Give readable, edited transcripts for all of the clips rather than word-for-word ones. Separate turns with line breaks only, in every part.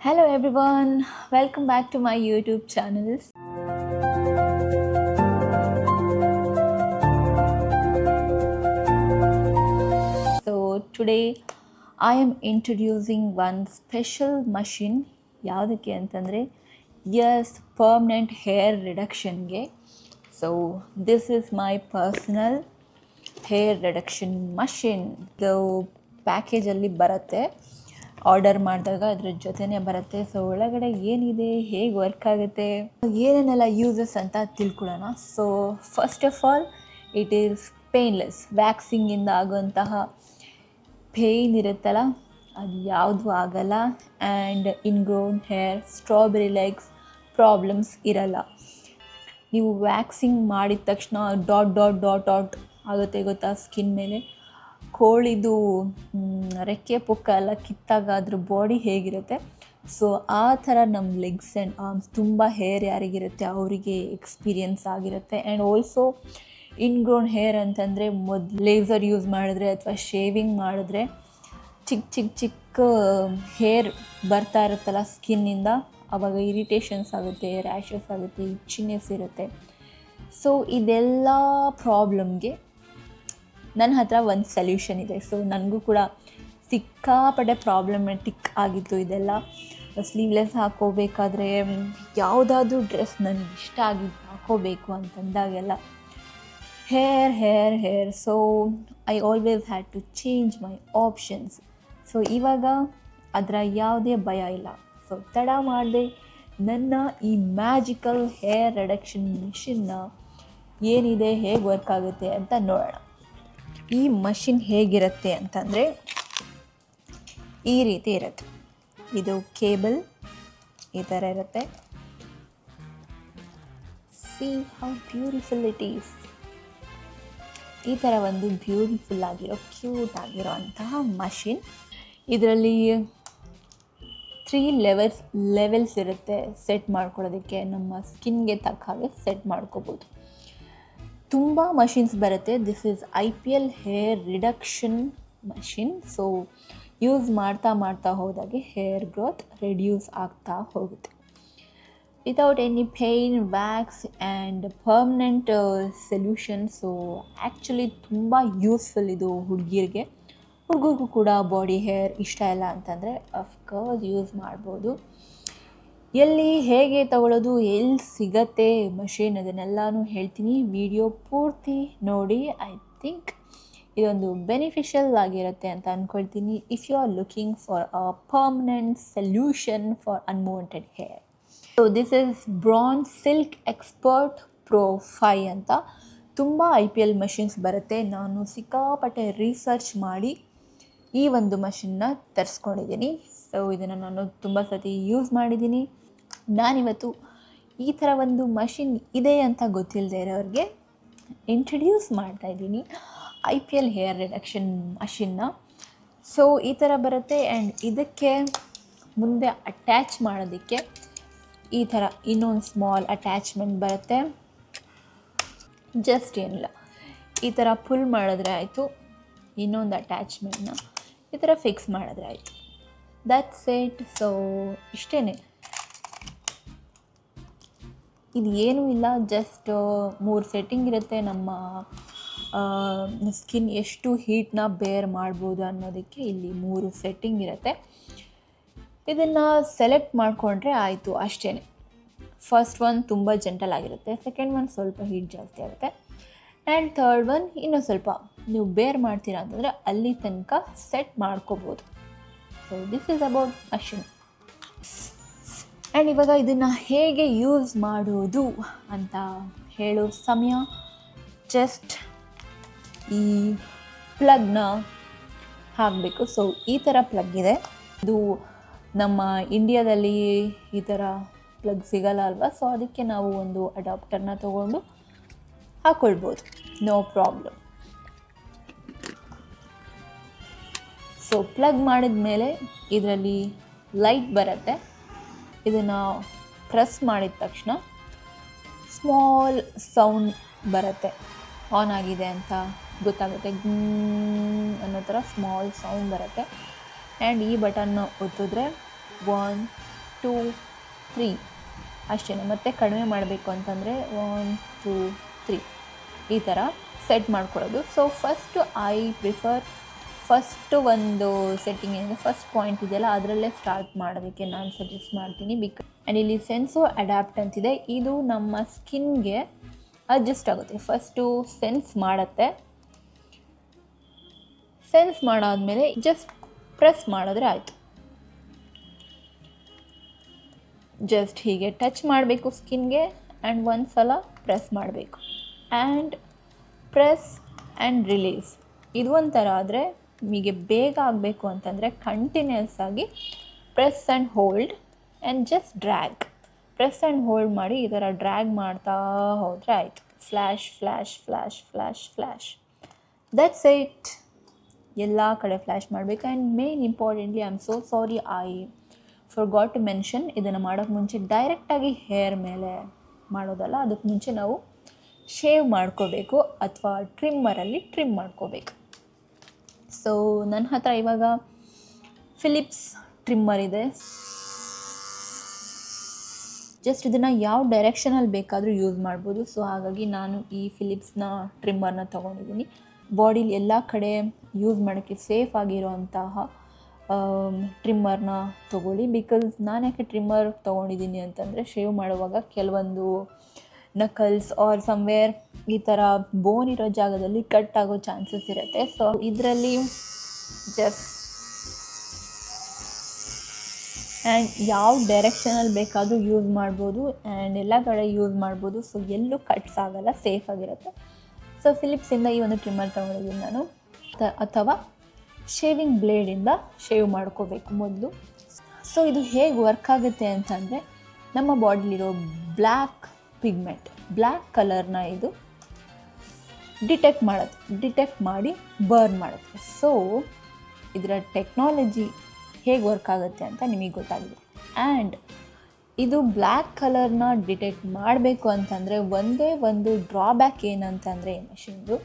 Hello everyone, welcome back to my YouTube channel. So today I am introducing one special machine. ಯಾವುದಕ್ಕೆ ಅಂತಂದರೆ permanent hair reduction ಗೆ. So this is my personal hair reduction machine. ಇದು ಪ್ಯಾಕೇಜಲ್ಲಿ ಬರುತ್ತೆ, order ಮಾಡಿದಾಗ ಅದ್ರ ಜೊತೆನೇ ಬರುತ್ತೆ. So ಒಳಗಡೆ ಏನಿದೆ, ಹೇಗೆ ವರ್ಕ್ ಆಗುತ್ತೆ, ಏನೇನೆಲ್ಲ ಯೂಸಸ್ ಅಂತ ತಿಳ್ಕೊಳ್ಳೋಣ. So first of all it is painless. ವ್ಯಾಕ್ಸಿಂಗಿಂದ ಆಗುವಂತಹ ಪೇಯ್ನ್ ಇರುತ್ತಲ್ಲ, ಅದು ಯಾವುದೂ ಆಗಲ್ಲ. And ingrown hair, strawberry legs problems ಇರಲ್ಲ. ನೀವು ವ್ಯಾಕ್ಸಿಂಗ್ ಮಾಡಿದ ತಕ್ಷಣ ಡಾಟ್ ಡಾಟ್ ಡಾಟ್ ಡಾಟ್ ಆಗುತ್ತೆ ಗೊತ್ತಾ ಸ್ಕಿನ್ ಮೇಲೆ. ಕೋಳಿದು ರೆಕ್ಕೆ ಪುಕ್ಕ ಎಲ್ಲ ಕಿತ್ತಾಗ ಅದ್ರ ಬಾಡಿ ಹೇಗಿರುತ್ತೆ, ಸೊ ಆ ಥರ ನಮ್ಮ ಲೆಗ್ಸ್ ಆ್ಯಂಡ್ ಆರ್ಮ್ಸ್ ತುಂಬ ಹೇರ್ ಯಾರಿಗಿರುತ್ತೆ ಅವರಿಗೆ ಎಕ್ಸ್ಪೀರಿಯನ್ಸ್ ಆಗಿರುತ್ತೆ. ಆ್ಯಂಡ್ ಆಲ್ಸೋ ಇನ್ಗ್ರೋನ್ ಹೇರ್ ಅಂತಂದರೆ ಲೇಸರ್ ಯೂಸ್ ಮಾಡಿದ್ರೆ ಅಥವಾ ಶೇವಿಂಗ್ ಮಾಡಿದ್ರೆ ಚಿಕ್ಕ ಹೇರ್ ಬರ್ತಾ ಇರುತ್ತಲ್ಲ ಸ್ಕಿನ್ನಿಂದ, ಆವಾಗ ಇರಿಟೇಷನ್ಸ್ ಆಗುತ್ತೆ, ರ್ಯಾಷಸ್ ಆಗುತ್ತೆ, ಇಚ್ಚಿನೆಸ್ ಇರುತ್ತೆ. ಸೊ ಇದೆಲ್ಲ ಪ್ರಾಬ್ಲಮ್ಗೆ ನನ್ನ ಹತ್ರ ಒಂದು ಸೊಲ್ಯೂಷನ್ ಇದೆ. ಸೊ ನನಗೂ ಕೂಡ ಸಿಕ್ಕಾಪಟ್ಟೆ ಪ್ರಾಬ್ಲಮೆಟಿಕ್ ಆಗಿತ್ತು ಇದೆಲ್ಲ. ಸ್ಲೀವ್ಲೆಸ್ ಹಾಕೋಬೇಕಾದ್ರೆ ಯಾವುದಾದ್ರೂ ಡ್ರೆಸ್ ನನಗೆ ಇಷ್ಟ ಆಗಿದ್ದು ಹಾಕೋಬೇಕು ಅಂತಂದಾಗೆಲ್ಲ hair so I always had to change my options. So ಇವಾಗ ಅದರ ಯಾವುದೇ ಭಯ ಇಲ್ಲ. ಸೊ ತಡ ಮಾಡದೆ ನನ್ನ ಈ ಮ್ಯಾಜಿಕಲ್ ಹೇರ್ ರಿಡಕ್ಷನ್ ಮಿಷಿನ್ನ ಏನಿದೆ, ಹೇಗೆ ವರ್ಕ್ ಆಗುತ್ತೆ ಅಂತ ನೋಡೋಣ. ಈ ಮಷಿನ್ ಹೇಗಿರುತ್ತೆ ಅಂತಂದರೆ ಈ ರೀತಿ ಇರುತ್ತೆ. ಇದು ಕೇಬಲ್ ಈ ಥರ ಇರುತ್ತೆ. C how beautiful it is. ಈ ಥರ ಒಂದು ಬ್ಯೂಟಿಫುಲ್ ಆಗಿರೋ ಕ್ಯೂಟ್ ಆಗಿರೋ ಅಂತಹ ಮಷಿನ್. ಇದರಲ್ಲಿ 3 ಲೆವೆಲ್ಸ್ ಇರುತ್ತೆ ಸೆಟ್ ಮಾಡ್ಕೊಳ್ಳೋದಕ್ಕೆ. ನಮ್ಮ ಸ್ಕಿನ್ಗೆ ತಕ್ಕ ಹಾಗೆ ಸೆಟ್ ಮಾಡ್ಕೋಬೋದು. ತುಂಬ ಮಷಿನ್ಸ್ ಬರುತ್ತೆ. This is IPL hair reduction machine. So use ಮಾಡ್ತಾ ಹೋದಾಗೆ ಹೇರ್ ಗ್ರೋತ್ ರೆಡ್ಯೂಸ್ ಆಗ್ತಾ ಹೋಗುತ್ತೆ without any pain, wax and permanent solution. So actually ತುಂಬ ಯೂಸ್ಫುಲ್ ಇದು ಹುಡುಗಿರಿಗೆ. ಹುಡುಗರಿಗೂ ಕೂಡ ಬಾಡಿ ಹೇರ್ ಇಷ್ಟ ಇಲ್ಲ ಅಂತಂದರೆ ಅಫ್ಕೋರ್ಸ್ ಯೂಸ್ ಮಾಡ್ಬೋದು. ಎಲ್ಲಿ ಹೇಗೆ ತಗೊಳ್ಳೋದು, ಎಲ್ಲಿ ಸಿಗತ್ತೆ ಮಷಿನ್, ಅದನ್ನೆಲ್ಲನೂ ಹೇಳ್ತೀನಿ. ವಿಡಿಯೋ ಪೂರ್ತಿ ನೋಡಿ. ಐ ಥಿಂಕ್ ಇದೊಂದು ಬೆನಿಫಿಷಿಯಲ್ ಆಗಿರುತ್ತೆ ಅಂತ ಅಂದ್ಕೊಳ್ತೀನಿ if you are looking for a permanent solution for unwanted hair. So this is Braun silk expert Pro 5 ಅಂತ ತುಂಬ IPL ಮಷಿನ್ಸ್ ಬರುತ್ತೆ. ನಾನು ಸಿಕ್ಕಾಪಟ್ಟೆ ರಿಸರ್ಚ್ ಮಾಡಿ ಈ ಒಂದು ಮಷಿನ್ನ ತರಿಸ್ಕೊಂಡಿದ್ದೀನಿ. ಸೊ ಇದನ್ನು ನಾನು ತುಂಬ ಸತಿ ಯೂಸ್ ಮಾಡಿದ್ದೀನಿ. ನಾನಿವತ್ತು ಈ ಥರ ಒಂದು ಮಷಿನ್ ಇದೆ ಅಂತ ಗೊತ್ತಿಲ್ಲದೆ ಇರೋರಿಗೆ ಇಂಟ್ರಡ್ಯೂಸ್ ಮಾಡ್ತಾಯಿದ್ದೀನಿ IPL ಹೇರ್ ರಿಡಕ್ಷನ್ ಮಷಿನ್ನ. ಸೊ ಈ ಥರ ಬರುತ್ತೆ. ಆ್ಯಂಡ್ ಇದಕ್ಕೆ ಮುಂದೆ ಅಟ್ಯಾಚ್ ಮಾಡೋದಕ್ಕೆ ಈ ಥರ ಇನ್ನೊಂದು ಸ್ಮಾಲ್ ಅಟ್ಯಾಚ್ಮೆಂಟ್ ಬರುತ್ತೆ. ಜಸ್ಟ್ ಏನಿಲ್ಲ, ಈ ಥರ ಪುಲ್ ಮಾಡಿದ್ರೆ ಆಯಿತು. ಇನ್ನೊಂದು ಅಟ್ಯಾಚ್ಮೆಂಟ್ನ ಈ ಥರ ಫಿಕ್ಸ್ ಮಾಡಿದ್ರೆ ಆಯಿತು. That's it. ಸೊ ಇಷ್ಟೇ. ಇದು ಏನೂ ಇಲ್ಲ, ಜಸ್ಟ್ 3 ಸೆಟ್ಟಿಂಗ್ ಇರುತ್ತೆ. ನಮ್ಮ ಸ್ಕಿನ್ ಎಷ್ಟು ಹೀಟ್ನ ಬೇರ್ ಮಾಡ್ಬೋದು ಅನ್ನೋದಕ್ಕೆ ಇಲ್ಲಿ 3 ಸೆಟ್ಟಿಂಗ್ ಇರುತ್ತೆ. ಇದನ್ನು ಸೆಲೆಕ್ಟ್ ಮಾಡಿಕೊಂಡ್ರೆ ಆಯಿತು, ಅಷ್ಟೇ. ಫಸ್ಟ್ ಒನ್ ತುಂಬ ಜೆಂಟಲ್ ಆಗಿರುತ್ತೆ, ಸೆಕೆಂಡ್ ಒನ್ ಸ್ವಲ್ಪ ಹೀಟ್ ಜಾಸ್ತಿ ಆಗುತ್ತೆ, ಆ್ಯಂಡ್ ಥರ್ಡ್ ಒನ್ ಇನ್ನೂ ಸ್ವಲ್ಪ ನೀವು ಬೇರ್ ಮಾಡ್ತೀರಾ ಅಂತಂದರೆ ಅಲ್ಲಿ ತನಕ ಸೆಟ್ ಮಾಡ್ಕೋಬೋದು. So this is about machine. And ಇವಾಗ ಇದನ್ನು ಹೇಗೆ ಯೂಸ್ ಮಾಡೋದು ಅಂತ ಹೇಳೋ ಸಮಯ. ಜಸ್ಟ್ ಈ ಪ್ಲಗ್ನ ಹಾಕಬೇಕು. ಸೊ ಈ ಥರ ಪ್ಲಗ್ ಇದೆ. ಇದು ನಮ್ಮ ಇಂಡಿಯಾದಲ್ಲಿ ಈ ಥರ ಪ್ಲಗ್ ಸಿಗಲ್ಲ ಅಲ್ವಾ. ಸೊ ಅದಕ್ಕೆ ನಾವು ಒಂದು ಅಡಾಪ್ಟರ್ನ ತೊಗೊಂಡು ಹಾಕ್ಕೊಳ್ಬೋದು, ನೋ ಪ್ರಾಬ್ಲಮ್. ಸೊ ಪ್ಲಗ್ ಮಾಡಿದ ಮೇಲೆ ಇದರಲ್ಲಿ ಲೈಟ್ ಬರುತ್ತೆ. ಇದನ್ನು ಪ್ರೆಸ್ ಮಾಡಿದ ತಕ್ಷಣ ಸ್ಮಾಲ್ ಸೌಂಡ್ ಬರುತ್ತೆ. ಆನ್ ಆಗಿದೆ ಅಂತ ಗೊತ್ತಾಗುತ್ತೆ. ಅನ್ನೋ ಥರ ಸ್ಮಾಲ್ ಸೌಂಡ್ ಬರುತ್ತೆ. ಆ್ಯಂಡ್ ಈ ಬಟನ್ನ ಒತ್ತಿದ್ರೆ 1 2 3 ಅಷ್ಟೇ. ಮತ್ತು ಕಡಿಮೆ ಮಾಡಬೇಕು ಅಂತಂದರೆ 1 2 3 ಈ ಥರ ಸೆಟ್ ಮಾಡ್ಕೊಳ್ಳೋದು. So first I prefer first ಒಂದು ಸೆಟ್ಟಿಂಗ್ ಏನಿದೆ, ಫಸ್ಟ್ ಪಾಯಿಂಟ್ ಇದೆಯಲ್ಲ ಅದರಲ್ಲೇ ಸ್ಟಾರ್ಟ್ ಮಾಡೋದಕ್ಕೆ ನಾನು ಸಜೆಸ್ಟ್ ಮಾಡ್ತೀನಿ. ಆ್ಯಂಡ್ ಇಲ್ಲಿ ಸೆನ್ಸೋ ಅಡ್ಯಾಪ್ಟ್ ಅಂತಿದೆ, ಇದು ನಮ್ಮ ಸ್ಕಿನ್ಗೆ ಅಡ್ಜಸ್ಟ್ ಆಗುತ್ತೆ. ಫಸ್ಟು ಸೆನ್ಸ್ ಮಾಡುತ್ತೆ, ಸೆನ್ಸ್ ಮಾಡಾದಮೇಲೆ ಜಸ್ಟ್ ಪ್ರೆಸ್ ಮಾಡಿದ್ರೆ ಆಯಿತು. ಜಸ್ಟ್ ಹೀಗೆ ಟಚ್ ಮಾಡಬೇಕು ಸ್ಕಿನ್ಗೆ ಆ್ಯಂಡ್ ಒಂದು ಸಲ ಪ್ರೆಸ್ ಮಾಡಬೇಕು ಆ್ಯಂಡ್ ಪ್ರೆಸ್ ಆ್ಯಂಡ್ ರಿಲೀಸ್. ಇದು ಒಂಥರ ಆದರೆ ನಿಮಗೆ ಬೇಗ ಆಗಬೇಕು ಅಂತಂದರೆ ಕಂಟಿನ್ಯೂಸ್ ಆಗಿ press and hold and just drag, press and hold ಮಾಡಿ ಈ ಥರ ಡ್ರ್ಯಾಗ್ ಮಾಡ್ತಾ ಹೋದರೆ ಆಯಿತು. Flash flash flash flash flash, that's it. ಎಲ್ಲ ಕಡೆ ಫ್ಲ್ಯಾಶ್ ಮಾಡಬೇಕು. And main importantly I am so sorry, I forgot to mention, ಇದನ್ನು ಮಾಡೋಕ್ಕೆ ಮುಂಚೆ ಡೈರೆಕ್ಟಾಗಿ ಹೇರ್ ಮೇಲೆ ಮಾಡೋದಲ್ಲ, ಅದಕ್ಕೆ ಮುಂಚೆ ನಾವು ಶೇವ್ ಮಾಡ್ಕೋಬೇಕು ಅಥವಾ ಟ್ರಿಮ್ಮರಲ್ಲಿ ಟ್ರಿಮ್ ಮಾಡ್ಕೋಬೇಕು. ಸೊ ನನ್ನ ಹತ್ರ ಇವಾಗ ಫಿಲಿಪ್ಸ್ ಟ್ರಿಮ್ಮರ್ ಇದೆ. ಜಸ್ಟ್ ಇದನ್ನು ಯಾವ ಡೈರೆಕ್ಷನಲ್ಲಿ ಬೇಕಾದರೂ ಯೂಸ್ ಮಾಡ್ಬೋದು. ಸೊ ಹಾಗಾಗಿ ನಾನು ಈ ಫಿಲಿಪ್ಸ್ನ ಟ್ರಿಮ್ಮರ್ನ ತೊಗೊಂಡಿದ್ದೀನಿ. ಬಾಡಿಲಿ ಎಲ್ಲ ಕಡೆ ಯೂಸ್ ಮಾಡೋಕ್ಕೆ ಸೇಫ್ ಆಗಿರೋಂತಹ ಟ್ರಿಮ್ಮರ್ನ ತೊಗೊಳ್ಳಿ. ಬಿಕಾಸ್ ನಾನು ಯಾಕೆ ಟ್ರಿಮ್ಮರ್ ತೊಗೊಂಡಿದ್ದೀನಿ ಅಂತಂದರೆ, ಶೇವ್ ಮಾಡುವಾಗ ಕೆಲವೊಂದು ನಕಲ್ಸ್ ಆರ್ ಸಮ್ವೇರ್ ಈ ಥರ ಬೋನ್ ಇರೋ ಜಾಗದಲ್ಲಿ ಕಟ್ ಆಗೋ ಚಾನ್ಸಸ್ ಇರುತ್ತೆ. ಸೊ ಇದರಲ್ಲಿ ಜಸ್ಟ್ ಆ್ಯಂಡ್ ಯಾವ ಡೈರೆಕ್ಷನಲ್ಲಿ ಬೇಕಾದರೂ ಯೂಸ್ ಮಾಡ್ಬೋದು ಆ್ಯಂಡ್ ಎಲ್ಲ ಕಡೆ ಯೂಸ್ ಮಾಡ್ಬೋದು. ಸೊ ಎಲ್ಲೂ ಕಟ್ಸ್ ಆಗೋಲ್ಲ, ಸೇಫಾಗಿರುತ್ತೆ. ಸೊ ಫಿಲಿಪ್ಸಿಂದ ಈ ಒಂದು ಟ್ರಿಮ್ಮರ್ ತೊಗೊಂಡಿದ್ದೀನಿ ನಾನು. ಅಥವಾ ಶೇವಿಂಗ್ ಬ್ಲೇಡಿಂದ ಶೇವ್ ಮಾಡ್ಕೋಬೇಕು ಮೊದಲು. ಸೊ ಇದು ಹೇಗೆ ವರ್ಕ್ ಆಗುತ್ತೆ ಅಂತಂದರೆ, ನಮ್ಮ ಬಾಡಿಲಿರೋ ಬ್ಲ್ಯಾಕ್ ಪಿಗ್ಮೆಂಟ್, ಬ್ಲ್ಯಾಕ್ ಕಲರ್ನ ಇದು ಡಿಟೆಕ್ಟ್ ಮಾಡಿ ಬರ್ನ್ ಮಾಡುತ್ತೆ. ಸೊ ಇದರ ಟೆಕ್ನಾಲಜಿ ಹೇಗೆ ವರ್ಕ್ ಆಗುತ್ತೆ ಅಂತ ನಿಮಗೆ ಗೊತ್ತಾಗಿದೆ. ಆ್ಯಂಡ್ ಇದು ಬ್ಲ್ಯಾಕ್ ಕಲರ್ನ ಡಿಟೆಕ್ಟ್ ಮಾಡಬೇಕು ಅಂತಂದರೆ ಒಂದೇ ಒಂದು ಡ್ರಾಬ್ಯಾಕ್ ಏನಂತಂದರೆ, ಈ ಮಷಿನ್ದು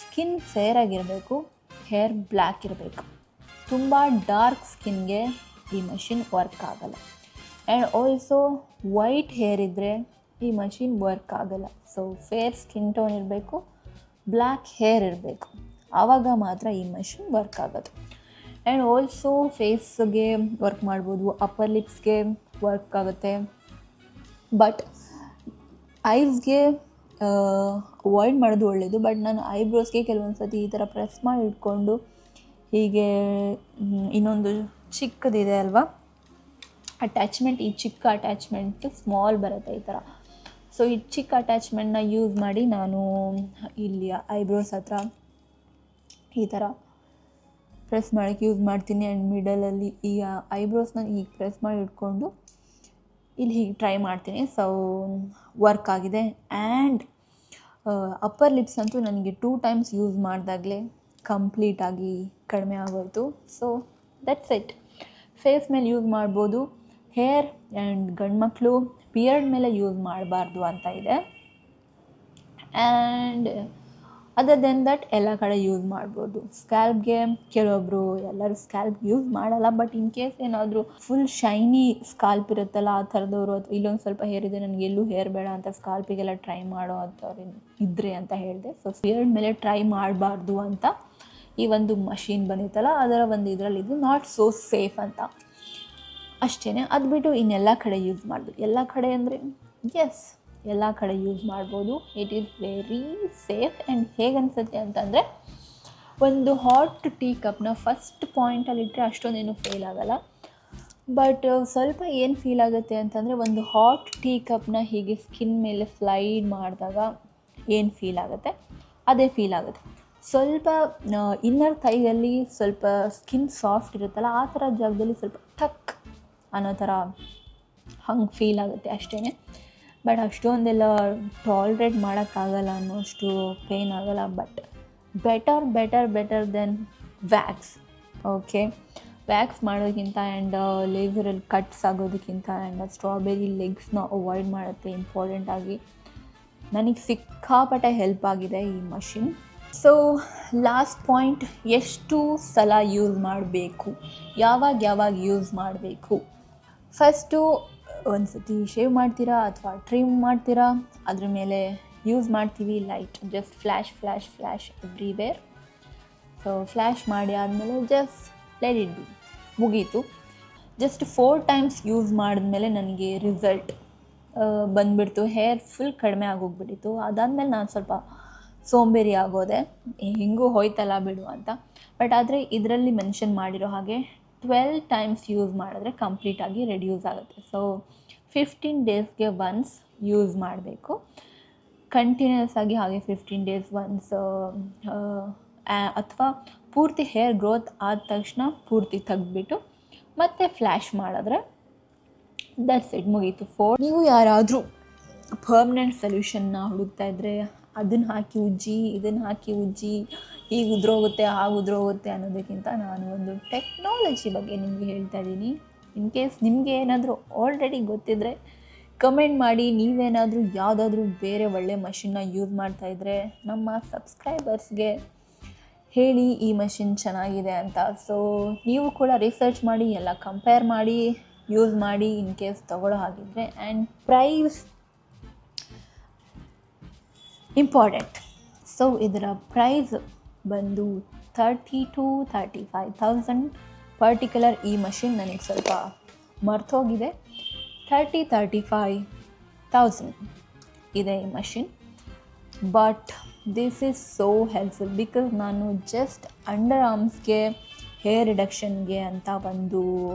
ಸ್ಕಿನ್ ಫೇರ್ ಆಗಿರಬೇಕು, ಹೇರ್ ಬ್ಲ್ಯಾಕ್ ಇರಬೇಕು. ತುಂಬ ಡಾರ್ಕ್ ಸ್ಕಿನ್ಗೆ ಈ ಮಷಿನ್ ವರ್ಕ್ ಆಗಲ್ಲ. ಆ್ಯಂಡ್ ಆಲ್ಸೋ ವೈಟ್ ಹೇರ್ ಇದ್ದರೆ ಈ ಮಷಿನ್ ವರ್ಕ್ ಆಗಲ್ಲ. ಸೊ ಫೇರ್ ಸ್ಕಿನ್ ಟೋನ್ ಇರಬೇಕು, ಬ್ಲ್ಯಾಕ್ ಹೇರ್ ಇರಬೇಕು, ಆವಾಗ ಮಾತ್ರ ಈ ಮಷಿನ್ ವರ್ಕ್ ಆಗೋದು. ಆ್ಯಂಡ್ ಆಲ್ಸೋ ಫೇಸ್ಗೆ ವರ್ಕ್ ಮಾಡ್ಬೋದು, ಅಪ್ಪರ್ ಲಿಪ್ಸ್ಗೆ ವರ್ಕ್ ಆಗುತ್ತೆ. ಬಟ್ ಐಸ್ಗೆ ಅವಾಯ್ಡ್ ಮಾಡೋದು ಒಳ್ಳೆಯದು. ಬಟ್ ನಾನು ಐಬ್ರೋಸ್ಗೆ ಕೆಲವೊಂದು ಸತಿ ಈ ಥರ ಪ್ರೆಸ್ ಮಾಡಿ ಇಟ್ಕೊಂಡು ಹೀಗೆ ಇನ್ನೊಂದು ಚಿಕ್ಕದಿದೆ ಅಲ್ವಾ ಅಟ್ಯಾಚ್ಮೆಂಟ್, ಈ ಚಿಕ್ಕ ಅಟ್ಯಾಚ್ಮೆಂಟ್ ಸ್ಮಾಲ್ ಬರುತ್ತೆ ಈ ಥರ. ಸೊ ಈ ಚಿಕ್ಕ ಅಟ್ಯಾಚ್ಮೆಂಟ್ನ ಯೂಸ್ ಮಾಡಿ ನಾನು ಇಲ್ಲಿ ಐಬ್ರೋಸ್ ಹತ್ರ ಈ ಥರ ಪ್ರೆಸ್ ಮಾಡೋಕ್ಕೆ ಯೂಸ್ ಮಾಡ್ತೀನಿ. ಆ್ಯಂಡ್ ಮಿಡಲಲ್ಲಿ ಈ ಐಬ್ರೋಸ್ನ ಈಗ ಪ್ರೆಸ್ ಮಾಡಿ ಇಟ್ಕೊಂಡು ಇಲ್ಲಿ ಹೀಗೆ ಟ್ರೈ ಮಾಡ್ತೀನಿ. ಸೊ ವರ್ಕ್ ಆಗಿದೆ. ಆ್ಯಂಡ್ ಅಪ್ಪರ್ ಲಿಪ್ಸ್ ಅಂತೂ ನನಗೆ 2 ಟೈಮ್ಸ್ ಯೂಸ್ ಮಾಡಿದಾಗಲೇ ಕಂಪ್ಲೀಟಾಗಿ ಕಡಿಮೆ ಆಗೋಯಿತು. So that's it. ಫೇಸ್ ಮೇಲೆ ಯೂಸ್ ಮಾಡ್ಬೋದು, ಹೇರ್ ಆ್ಯಂಡ್ ಗಂಡ್ಮಕ್ಳು ಬಿಯರ್ಡ್ ಮೇಲೆ ಯೂಸ್ ಮಾಡಬಾರ್ದು ಅಂತ ಇದೆ. ಆ್ಯಂಡ್ ಅದರ್ ದೆನ್ ದಟ್ ಎಲ್ಲ ಕಡೆ ಯೂಸ್ ಮಾಡ್ಬೋದು. ಸ್ಕ್ಯಾಲ್ಪ್ಗೆ ಕೆಲವೊಬ್ಬರು, ಎಲ್ಲರೂ ಸ್ಕ್ಯಾಲ್ಪ್ ಯೂಸ್ ಮಾಡಲ್ಲ. ಬಟ್ ಇನ್ ಕೇಸ್ ಏನಾದರೂ ಫುಲ್ ಶೈನಿ ಸ್ಕಾಲ್ಪ್ ಇರುತ್ತಲ್ಲ ಆ ಥರದವರು, ಅಥವಾ ಇಲ್ಲೊಂದು ಸ್ವಲ್ಪ ಹೇರ್ ಇದೆ ನನಗೆ ಎಲ್ಲೂ ಹೇರ್ ಬೇಡ ಅಂತ ಸ್ಕಾಲ್ಪಿಗೆಲ್ಲ ಟ್ರೈ ಮಾಡೋ ಅಂಥವ್ರು ಇದ್ದರೆ ಅಂತ ಹೇಳಿದೆ. ಸೊ ಬಿಯರ್ಡ್ ಮೇಲೆ ಟ್ರೈ ಮಾಡಬಾರ್ದು ಅಂತ ಈ ಒಂದು ಮಷೀನ್ ಬಂದಿತ್ತಲ್ಲ, ಅದರ ಒಂದು ಇದರಲ್ಲಿ ಇದು ನಾಟ್ ಸೋ ಸೇಫ್ ಅಂತ ಅಷ್ಟೇ. ಅದು ಬಿಟ್ಟು ಇನ್ನೆಲ್ಲ ಕಡೆ ಯೂಸ್ ಮಾಡ್ಬೋದು. ಎಲ್ಲ ಕಡೆ ಅಂದರೆ ಎಸ್, ಎಲ್ಲ ಕಡೆ ಯೂಸ್ ಮಾಡ್ಬೋದು. It is very safe. And ಹೇಗೆ ಅನಿಸುತ್ತೆ ಅಂತಂದರೆ, ಒಂದು ಹಾಟ್ ಟೀ ಕಪ್ನ ಫಸ್ಟ್ ಪಾಯಿಂಟಲ್ಲಿಟ್ಟರೆ ಅಷ್ಟೊಂದೇನು ಫೀಲ್ ಆಗೋಲ್ಲ. ಬಟ್ ಸ್ವಲ್ಪ ಏನು ಫೀಲ್ ಆಗುತ್ತೆ ಅಂತಂದರೆ, ಒಂದು ಹಾಟ್ ಟೀ ಕಪ್ನ ಹೀಗೆ ಸ್ಕಿನ್ ಮೇಲೆ ಸ್ಲೈಡ್ ಮಾಡಿದಾಗ ಏನು ಫೀಲ್ ಆಗುತ್ತೆ ಅದೇ ಫೀಲ್ ಆಗುತ್ತೆ. ಸ್ವಲ್ಪ ಇನ್ನರ್ ಥೈಯಲ್ಲಿ ಸ್ವಲ್ಪ ಸ್ಕಿನ್ ಸಾಫ್ಟ್ ಇರುತ್ತಲ್ಲ, ಆ ಥರ ಜಾಗದಲ್ಲಿ ಸ್ವಲ್ಪ ಟಕ್ ಅನ್ನೋ ಥರ ಹಂಗೆ ಫೀಲ್ ಆಗುತ್ತೆ ಅಷ್ಟೇ. ಬಟ್ ಅಷ್ಟೊಂದೆಲ್ಲ ಟಾಲ್ರೇಟ್ ಮಾಡೋಕ್ಕಾಗಲ್ಲ, ಅನ್ನೋಷ್ಟು ಪೇಯ್ನ್ ಆಗೋಲ್ಲ. But better than wax. Okay, wax ಮಾಡೋದಕ್ಕಿಂತ ಆ್ಯಂಡ್ ಲೇಸರಲ್ಲಿ ಕಟ್ಸ್ ಆಗೋದಕ್ಕಿಂತ ಆ್ಯಂಡ್ ಸ್ಟ್ರಾಬೆರಿ ಲೆಗ್ಸ್ನ ಅವಾಯ್ಡ್ ಮಾಡುತ್ತೆ. ಇಂಪಾರ್ಟೆಂಟಾಗಿ ನನಗೆ ಸಿಕ್ಕಾಪಟ್ಟೆ ಹೆಲ್ಪ್ ಆಗಿದೆ ಈ ಮಷಿನ್. ಸೊ ಲಾಸ್ಟ್ ಪಾಯಿಂಟ್, ಎಷ್ಟು ಸಲ ಯೂಸ್ ಮಾಡಬೇಕು, ಯಾವಾಗ ಯೂಸ್ ಮಾಡಬೇಕು. ಫಸ್ಟು ಒಂದು ಸತಿ ಶೇವ್ ಮಾಡ್ತೀರಾ ಅಥವಾ ಟ್ರಿಮ್ ಮಾಡ್ತೀರಾ, ಅದ್ರ ಮೇಲೆ ಯೂಸ್ ಮಾಡ್ತೀವಿ light, just flash everywhere. So flash ಮಾಡಿ ಆದಮೇಲೆ ಜಸ್ಟ್ ಲೆಟ್ ಇಟ್ ಬಿ, ಮುಗೀತು. ಜಸ್ಟ್ 4 ಟೈಮ್ಸ್ ಯೂಸ್ ಮಾಡಿದ್ಮೇಲೆ ನನಗೆ ರಿಸಲ್ಟ್ ಬಂದುಬಿಡ್ತು. ಹೇರ್ ಫುಲ್ ಕಡಿಮೆ ಆಗೋಗ್ಬಿಟ್ಟಿತ್ತು. ಅದಾದಮೇಲೆ ನಾನು ಸ್ವಲ್ಪ ಸೋಂಬೇರಿ ಆಗೋದೆ, ಹೆಂಗೂ ಹೋಯ್ತಲ್ಲ ಬಿಡು ಅಂತ. ಬಟ್ ಆದರೆ ಇದರಲ್ಲಿ ಮೆನ್ಷನ್ ಮಾಡಿರೋ ಹಾಗೆ 12 ಟೈಮ್ಸ್ ಯೂಸ್ ಮಾಡಿದ್ರೆ ಕಂಪ್ಲೀಟಾಗಿ ರೆಡ್ಯೂಸ್ ಆಗುತ್ತೆ. ಸೊ 15 ಡೇಸ್ಗೆ ಒನ್ಸ್ ಯೂಸ್ ಮಾಡಬೇಕು, ಕಂಟಿನ್ಯೂಸ್ ಆಗಿ. ಹಾಗೆ 15 ಡೇಸ್ ಒನ್ಸ್ ಅಥವಾ ಪೂರ್ತಿ ಹೇರ್ ಗ್ರೋತ್ ಆದ ತಕ್ಷಣ ಪೂರ್ತಿ ತೆಗೆದ್ಬಿಟ್ಟು ಮತ್ತೆ ಫ್ಲ್ಯಾಶ್ ಮಾಡಿದ್ರೆ ದಟ್ಸ್ ಇಟ್, ಮುಗೀತು. ನೀವು ಯಾರಾದರೂ ಪರ್ಮನೆಂಟ್ ಸೊಲ್ಯೂಷನ್ನ ಹುಡುಕ್ತಾ ಇದ್ದರೆ ಅದನ್ನು ಹಾಕಿ ಉಜ್ಜಿ, ಇದನ್ನು ಹಾಕಿ ಉಜ್ಜಿ, ಈಗ ಉದ್ರೋಗುತ್ತೆ ಆಗ ಉದ್ರೋಗುತ್ತೆ ಅನ್ನೋದಕ್ಕಿಂತ ನಾನು ಒಂದು ಟೆಕ್ನಾಲಜಿ ಬಗ್ಗೆ ನಿಮಗೆ ಹೇಳ್ತಾ ಇದ್ದೀನಿ. ಇನ್ ಕೇಸ್ ನಿಮಗೆ ಏನಾದರೂ ಆಲ್ರೆಡಿ ಗೊತ್ತಿದ್ದರೆ ಕಮೆಂಟ್ ಮಾಡಿ. ನೀವೇನಾದರೂ ಯಾವುದಾದ್ರೂ ಬೇರೆ ಒಳ್ಳೆ ಮಷಿನ್ನ ಯೂಸ್ ಮಾಡ್ತಾಯಿದ್ರೆ ನಮ್ಮ ಸಬ್ಸ್ಕ್ರೈಬರ್ಸ್ಗೆ ಹೇಳಿ ಈ ಮಷಿನ್ ಚೆನ್ನಾಗಿದೆ ಅಂತ. ಸೊ ನೀವು ಕೂಡ ರಿಸರ್ಚ್ ಮಾಡಿ, ಎಲ್ಲ ಕಂಪೇರ್ ಮಾಡಿ ಯೂಸ್ ಮಾಡಿ ಇನ್ ಕೇಸ್ ತೊಗೊಳ್ಳೋ ಹಾಗಿದ್ರೆ. And price important. ಸೊ ಇದರ ಪ್ರೈಸ್ ಬಂದು 30,000 to 35,000. ಪರ್ಟಿಕ್ಯುಲರ್ ಈ ಮಷಿನ್ ನನಗೆ ಸ್ವಲ್ಪ ಮರ್ತೋಗಿದೆ. 35,000 ಇದೆ ಈ machine. But this is so helpful because ನಾನು ಜಸ್ಟ್ ಅಂಡರ್ ಆರ್ಮ್ಸ್ಗೆ ಹೇರ್ ರಿಡಕ್ಷನ್ಗೆ ಅಂತ ಒಂದು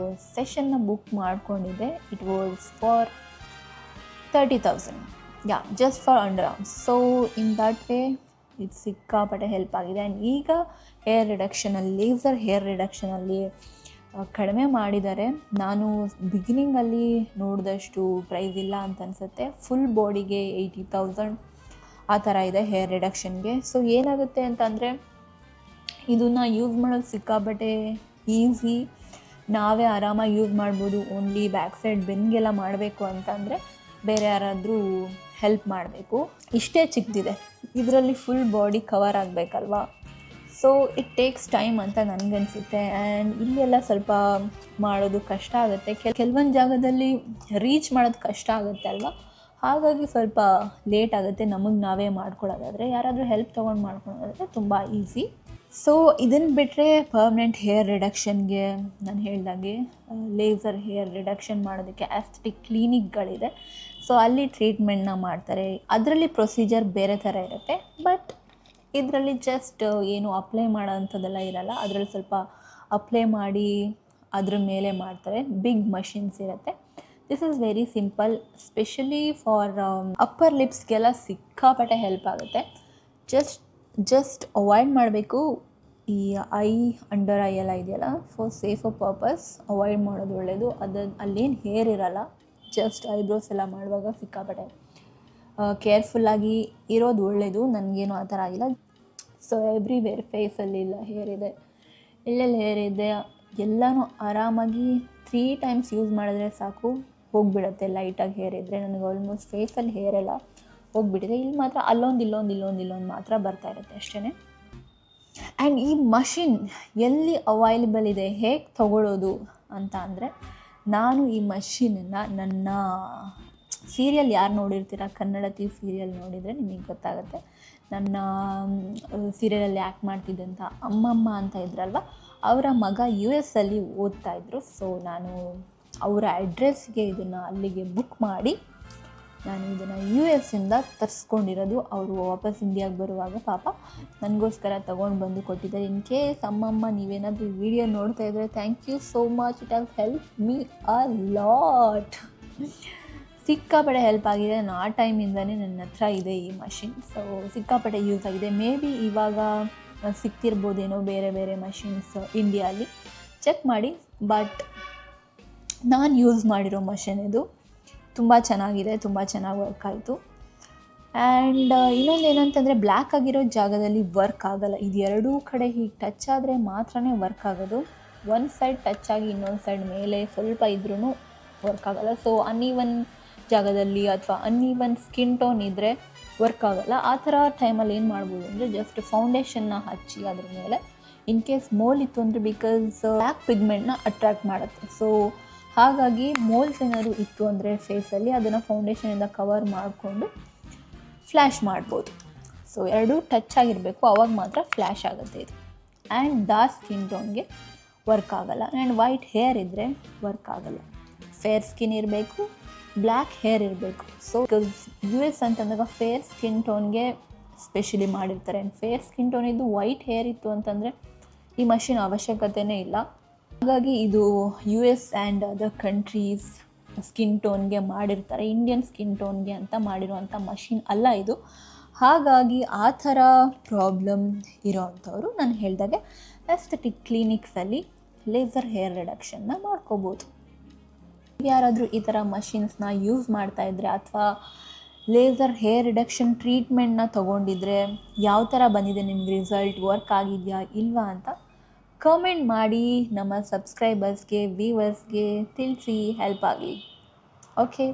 ಸೆಷನ್ನ ಬುಕ್ ಮಾಡ್ಕೊಂಡಿದ್ದೆ. It was for 30,000, just for under arms. So in that way ಇದು ಸಿಕ್ಕಾಪಟ್ಟೆ ಹೆಲ್ಪ್ ಆಗಿದೆ. ಆ್ಯಂಡ್ ಈಗ ಹೇರ್ ರಿಡಕ್ಷನಲ್ಲಿ, ಲೇಸರ್ ಹೇರ್ ರಿಡಕ್ಷನಲ್ಲಿ ಕಡಿಮೆ ಮಾಡಿದ್ದಾರೆ. ನಾನು ಬಿಗಿನಿಂಗಲ್ಲಿ ನೋಡಿದಷ್ಟು ಪ್ರೈಸ್ ಇಲ್ಲ ಅಂತ ಅನಿಸುತ್ತೆ. ಫುಲ್ ಬಾಡಿಗೆ 80,000 ಆ ಥರ ಇದೆ ಹೇರ್ ರಿಡಕ್ಷನ್ಗೆ. ಸೊ ಏನಾಗುತ್ತೆ ಅಂತಂದರೆ ಇದನ್ನು ಯೂಸ್ ಮಾಡೋದು ಸಿಕ್ಕಾಪಟ್ಟೆ ಈಸಿ, ನಾವೇ ಆರಾಮಾಗಿ ಯೂಸ್ ಮಾಡ್ಬೋದು. ಓನ್ಲಿ ಬ್ಯಾಕ್ ಸೈಡ್ ಬೆನ್ಗೆಲ್ಲ ಮಾಡಬೇಕು ಅಂತಂದರೆ ಬೇರೆ ಯಾರಾದರೂ ಹೆಲ್ಪ್ ಮಾಡಬೇಕು. ಇಷ್ಟೇ ಚಿಕ್ಕದಿದೆ, ಇದರಲ್ಲಿ ಫುಲ್ ಬಾಡಿ ಕವರ್ ಆಗಬೇಕಲ್ವಾ. ಸೊ ಇಟ್ ಟೇಕ್ಸ್ ಟೈಮ್ ಅಂತ ನನಗನ್ಸುತ್ತೆ. ಆ್ಯಂಡ್ ಇಲ್ಲೆಲ್ಲ ಸ್ವಲ್ಪ ಮಾಡೋದು ಕಷ್ಟ ಆಗುತ್ತೆ. ಕೆಲವೊಂದು ಜಾಗದಲ್ಲಿ ರೀಚ್ ಮಾಡೋದು ಕಷ್ಟ ಆಗುತ್ತೆ ಅಲ್ವಾ, ಹಾಗಾಗಿ ಸ್ವಲ್ಪ ಲೇಟ್ ಆಗುತ್ತೆ. ನಮಗೆ ನಾವೇ ಮಾಡ್ಕೊಳ್ಳೋದಾದರೆ, ಯಾರಾದರೂ ಹೆಲ್ಪ್ ತೊಗೊಂಡು ಮಾಡ್ಕೊಳ್ಳೋದಾದರೆ ತುಂಬ ಈಸಿ. ಸೊ ಇದನ್ನು ಬಿಟ್ಟರೆ ಪರ್ಮನೆಂಟ್ ಹೇರ್ ರಿಡಕ್ಷನ್ಗೆ ನಾನು ಹೇಳ್ದಂಗೆ ಲೇಸರ್ ಹೇರ್ ರಿಡಕ್ಷನ್ ಮಾಡೋದಕ್ಕೆ ಆಸ್ಥೆಟಿಕ್ ಕ್ಲಿನಿಕ್ಗಳಿದೆ. ಸೊ ಅಲ್ಲಿ ಟ್ರೀಟ್ಮೆಂಟ್ನ ಮಾಡ್ತಾರೆ. ಅದರಲ್ಲಿ ಪ್ರೊಸೀಜರ್ ಬೇರೆ ಥರ ಇರುತ್ತೆ. ಬಟ್ ಇದರಲ್ಲಿ ಜಸ್ಟ್ ಏನು ಅಪ್ಲೈ ಮಾಡೋ ಅಂಥದ್ದೆಲ್ಲ ಇರಲ್ಲ. ಅದರಲ್ಲಿ ಸ್ವಲ್ಪ ಅಪ್ಲೈ ಮಾಡಿ ಅದ್ರ ಮೇಲೆ ಮಾಡ್ತಾರೆ. ಬಿಗ್ ಮಷಿನ್ಸ್ ಇರುತ್ತೆ. This is very simple, specially for upper ಲಿಪ್ಸ್ಗೆಲ್ಲ ಸಿಕ್ಕಾಪಟ್ಟೆ ಹೆಲ್ಪ್ ಆಗುತ್ತೆ. ಜಸ್ಟ್ ಅವಾಯ್ಡ್ ಮಾಡಬೇಕು ಈ ಅಂಡರ್ ಐ ಎಲ್ಲ ಇದೆಯಲ್ಲ, ಫಾರ್ ಸೇಫರ್ ಪರ್ಪಸ್ ಅವಾಯ್ಡ್ ಮಾಡೋದು ಒಳ್ಳೆಯದು. ಅಲ್ಲೇನು ಹೇರ್ ಇರಲ್ಲ, ಜಸ್ಟ್ ಐಬ್ರೋಸ್ ಎಲ್ಲ ಮಾಡುವಾಗ ಸಿಕ್ಕಾಪಟ್ಟೆ ಕೇರ್ಫುಲ್ಲಾಗಿ ಇರೋದು ಒಳ್ಳೆಯದು. ನನಗೇನು ಆ ಥರ ಆಗಿಲ್ಲ. ಸೊ ಎವ್ರಿವೇರ್ ಫೇಸಲ್ಲಿ ಇಲ್ಲ ಹೇರ್ ಇದೆ, ಎಲ್ಲೆಲ್ಲಿ ಹೇರ್ ಇದೆ ಎಲ್ಲನೂ ಆರಾಮಾಗಿ 3 ಟೈಮ್ಸ್ ಯೂಸ್ ಮಾಡಿದ್ರೆ ಸಾಕು, ಹೋಗಿಬಿಡುತ್ತೆ. ಲೈಟಾಗಿ ಹೇರ್ ಇದ್ದರೆ ನನಗೆ ಆಲ್ಮೋಸ್ಟ್ ಫೇಸಲ್ಲಿ ಹೇರ್ ಎಲ್ಲ ಹೋಗಿಬಿಟ್ಟಿದೆ. ಇಲ್ಲಿ ಮಾತ್ರ ಇಲ್ಲೊಂದು ಮಾತ್ರ ಬರ್ತಾ ಇರುತ್ತೆ ಅಷ್ಟೇ. ಆ್ಯಂಡ್ ಈ ಮಷಿನ್ ಎಲ್ಲಿ ಅವೈಲೇಬಲ್ ಇದೆ, ಹೇಗೆ ತೊಗೊಳ್ಳೋದು ಅಂತ ಅಂದರೆ, ನಾನು ಈ ಮಷಿನನ್ನು ನನ್ನ ಸೀರಿಯಲ್ ಯಾರು ನೋಡಿರ್ತೀರ, ಕನ್ನಡತಿ ಸೀರಿಯಲ್ ನೋಡಿದರೆ ನಿಮಗೆ ಗೊತ್ತಾಗುತ್ತೆ. ನನ್ನ ಸೀರಿಯಲಲ್ಲಿ ಆ್ಯಕ್ಟ್ ಮಾಡ್ತಿದ್ದಂಥ ಅಮ್ಮಮ್ಮ ಅಂತ ಇದ್ರಲ್ವ, ಅವರ ಮಗ US ಅಲ್ಲಿ ಓದ್ತಾಯಿದ್ರು. ಸೊ ನಾನು ಅವರ ಅಡ್ರೆಸ್ಗೆ ಇದನ್ನು ಅಲ್ಲಿಗೆ ಬುಕ್ ಮಾಡಿ ನಾನು ಇದನ್ನು US ಇಂದ ತರಿಸ್ಕೊಂಡಿರೋದು. ಅವರು ವಾಪಸ್ ಇಂಡಿಯಾಗೆ ಬರುವಾಗ ಪಾಪ ನನಗೋಸ್ಕರ ತೊಗೊಂಡು ಬಂದು ಕೊಟ್ಟಿದ್ದಾರೆ. ಇನ್ ಕೇಸ್ ಅಮ್ಮಮ್ಮ ನೀವೇನಾದರೂ ಈ ವಿಡಿಯೋ ನೋಡ್ತಾ ಇದ್ದರೆ, thank you so much. It has help me a lot. ಸಿಕ್ಕಾಪಟ್ಟೆ ಹೆಲ್ಪ್ ಆಗಿದೆ. ನಾನು ಆ ಟೈಮಿಂದನೇ ನನ್ನ ಹತ್ರ ಇದೆ ಈ ಮಷಿನ್. ಸೊ ಸಿಕ್ಕಾಪಟ್ಟೆ ಯೂಸ್ ಆಗಿದೆ. ಮೇ ಬಿ ಇವಾಗ ಸಿಗ್ತಿರ್ಬೋದೇನೋ ಬೇರೆ ಬೇರೆ ಮಷಿನ್ಸ್ ಇಂಡಿಯಾಲಿ, ಚೆಕ್ ಮಾಡಿ. ಬಟ್ ನಾನು ಯೂಸ್ ಮಾಡಿರೋ ಮಷಿನ್ ಇದು ತುಂಬ ಚೆನ್ನಾಗಿದೆ, ತುಂಬ ಚೆನ್ನಾಗಿ ವರ್ಕ್ ಆಯಿತು. ಆ್ಯಂಡ್ ಇನ್ನೊಂದು ಏನಂತಂದರೆ, ಬ್ಲ್ಯಾಕ್ ಆಗಿರೋ ಜಾಗದಲ್ಲಿ ವರ್ಕ್ ಆಗೋಲ್ಲ. ಇದು ಎರಡೂ ಕಡೆ ಹೀಗೆ ಟಚ್ ಆದರೆ ಮಾತ್ರ ವರ್ಕ್ ಆಗೋದು. ಒಂದು ಸೈಡ್ ಟಚ್ ಆಗಿ ಇನ್ನೊಂದು ಸೈಡ್ ಮೇಲೆ ಸ್ವಲ್ಪ ಇದ್ರೂ ವರ್ಕ್ ಆಗೋಲ್ಲ. ಸೊ ಅನ್ಈವನ್ ಜಾಗದಲ್ಲಿ ಅಥವಾ ಅನ್ಈವನ್ ಸ್ಕಿನ್ ಟೋನ್ ಇದ್ದರೆ ವರ್ಕ್ ಆಗೋಲ್ಲ. ಆ ಥರ ಟೈಮಲ್ಲಿ ಏನು ಮಾಡ್ಬೋದು ಅಂದರೆ, ಜಸ್ಟ್ ಫೌಂಡೇಶನ್ನ ಹಚ್ಚಿ ಅದ್ರ ಮೇಲೆ, ಇನ್ ಕೇಸ್ ಮೋಲ್ ಇತ್ತು ಅಂದರೆ, ಬಿಕಾಸ್ ಬ್ಲ್ಯಾಕ್ ಪಿಗ್ಮೆಂಟ್ನ ಅಟ್ರ್ಯಾಕ್ಟ್ ಮಾಡುತ್ತೆ. ಸೊ ಹಾಗಾಗಿ ಮೋಲ್ಸ್ ಏನಾದ್ರು ಇತ್ತು ಅಂದರೆ ಫೇಸಲ್ಲಿ ಅದನ್ನು ಫೌಂಡೇಶನಿಂದ ಕವರ್ ಮಾಡಿಕೊಂಡು ಫ್ಲ್ಯಾಶ್ ಮಾಡ್ಬೋದು. ಸೊ ಎರಡೂ ಟಚ್ ಆಗಿರಬೇಕು, ಆವಾಗ ಮಾತ್ರ ಫ್ಲ್ಯಾಶ್ ಆಗುತ್ತೆ ಇದು. ಆ್ಯಂಡ್ ಡಾರ್ಕ್ ಸ್ಕಿನ್ ಟೋನ್ಗೆ ವರ್ಕ್ ಆಗೋಲ್ಲ. ಆ್ಯಂಡ್ ವೈಟ್ ಹೇರ್ ಇದ್ದರೆ ವರ್ಕ್ ಆಗೋಲ್ಲ. ಫೇರ್ ಸ್ಕಿನ್ ಇರಬೇಕು, ಬ್ಲ್ಯಾಕ್ ಹೇರ್ ಇರಬೇಕು. ಸೊ US ಅಂತಂದಾಗ ಫೇರ್ ಸ್ಕಿನ್ ಟೋನ್ಗೆ ಸ್ಪೆಷಲಿ ಮಾಡಿರ್ತಾರೆ. ಆ್ಯಂಡ್ ಫೇರ್ ಸ್ಕಿನ್ ಟೋನ್ ಇದ್ದು ವೈಟ್ ಹೇರ್ ಇತ್ತು ಅಂತಂದರೆ ಈ ಮಷಿನ್ ಅವಶ್ಯಕತೆಯೇ ಇಲ್ಲ. ಹಾಗಾಗಿ ಇದು US and other countries skin ಟೋನ್ಗೆ ಮಾಡಿರ್ತಾರೆ, ಇಂಡಿಯನ್ ಸ್ಕಿನ್ ಟೋನ್ಗೆ ಅಂತ ಮಾಡಿರುವಂಥ ಮಷಿನ್ ಅಲ್ಲ ಇದು. ಹಾಗಾಗಿ ಆ ಥರ ಪ್ರಾಬ್ಲಮ್ ಇರೋವಂಥವ್ರು ನಾನು ಹೇಳಿದಾಗೆ ಎಸ್ಥೆಟಿಕ್ ಕ್ಲಿನಿಕ್ಸಲ್ಲಿ ಲೇಸರ್ ಹೇರ್ ರಿಡಕ್ಷನ್ನ ಮಾಡ್ಕೋಬೋದು. ಯಾರಾದರೂ ಈ ಥರ ಮಷಿನ್ಸ್ನ ಯೂಸ್ ಮಾಡ್ತಾಯಿದ್ರೆ ಅಥವಾ ಲೇಸರ್ ಹೇರ್ ರಿಡಕ್ಷನ್ ಟ್ರೀಟ್ಮೆಂಟ್ನ ತೊಗೊಂಡಿದ್ರೆ ಯಾವ ಥರ ಬಂದಿದೆ ನಿಮ್ಗೆ ರಿಸಲ್ಟ್, ವರ್ಕ್ ಆಗಿದೆಯಾ ಇಲ್ವಾ ಅಂತ ಕಮೆಂಟ್ ಮಾಡಿ ನಮ್ಮ ಸಬ್ಸ್ಕ್ರೈಬರ್ಸ್ಗೆ, ವ್ಯೂವರ್ಸ್ಗೆ ತಿಳಿಸಿ, ಹೆಲ್ಪ್ ಆಗಲಿ. Okay,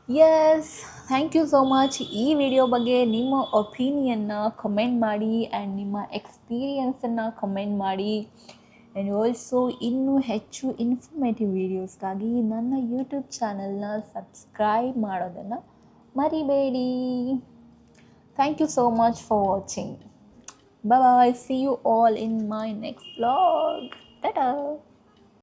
yes, thank you so much. ಈ ವಿಡಿಯೋ ಬಗ್ಗೆ ನಿಮ್ಮ ಒಪಿನಿಯನ್ನ ಕಮೆಂಟ್ ಮಾಡಿ ಆ್ಯಂಡ್ ನಿಮ್ಮ ಎಕ್ಸ್ಪೀರಿಯನ್ಸನ್ನು ಕಮೆಂಟ್ ಮಾಡಿ. ಆ್ಯಂಡ್ ಆಲ್ಸೋ ಇನ್ನೂ ಹೆಚ್ಚು ಇನ್ಫಾರ್ಮೇಟಿವ್ ವೀಡಿಯೋಸ್ಗಾಗಿ ನನ್ನ ಯೂಟ್ಯೂಬ್ ಚಾನಲ್ನ ಸಬ್ಸ್ಕ್ರೈಬ್ ಮಾಡೋದನ್ನು ಮರಿಬೇಡಿ. Thank you so much for watching. Bye bye. See you all in my next vlog. Ta-ta.